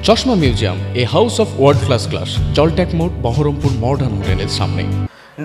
চশমা museum, a house of world class, জলট্যাক মোড়, বহরমপুর মডার্ন হোটেলের সামনে।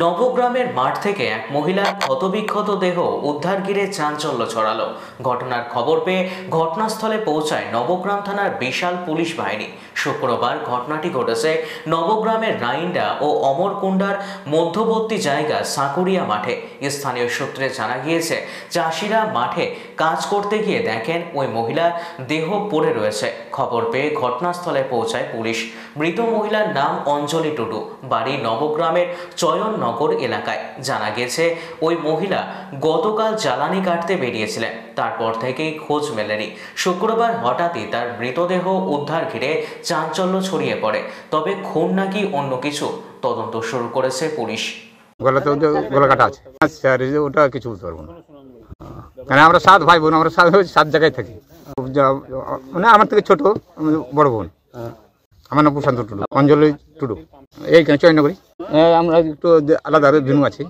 নবগ্রামের মাঠ থেকে এক মহিলার ক্ষতবিক্ষত দেহ উদ্ধার ঘিরে চাঞ্চল্য ছড়ালো। ঘটনার খবর পেয়ে ঘটনাস্থলে পৌঁছায় নবগ্রাম থানার বিশাল পুলিশ বাহিনী। শুক্রবার ঘটনাটি ঘটেছে নবগ্রামের রাইন্ডা ও অমরকুণ্ডার মধ্যবর্তী জায়গা সাঁকুরিয়া মাঠে। স্থানীয় সূত্রে জানা গিয়েছে, চাষিরা মাঠে কাজ করতে গিয়ে দেখেন ওই মহিলার দেহ পড়ে রয়েছে। খবর পেয়ে ঘটনাস্থলে পৌঁছায় পুলিশ। মৃত মহিলার নাম অঞ্জলি টুডু, বাড়ি নবগ্রামের চয়ননগর এলাকায়। জানা গেছে ওই মহিলা গতকাল জ্বালানি কাটতে বেরিয়েছিলেন, তারপর থেকেই খোঁজ মেলেনি। শুক্রবার হঠাৎই তার মৃতদেহ উদ্ধার ঘিরে চাঞ্চল্য ছড়িয়ে পড়ে। তবে খুন নাকি অন্য কিছু, তদন্ত শুরু করেছে পুলিশ। গলাতে গলা কাটা আছে, ওটা কিছু বলতে পারবো না। মানে আমরা 7 ভাই বোন, আমরা 7 জায়গায় থাকি। মানে আমার থেকে ছোট বড় বোন। আমার নাম প্রশান্ত টুডু, অঞ্জলি টুডু, এইখানে চয়নগরী। আমরা একটু আলাদা ভিন্ন আছি।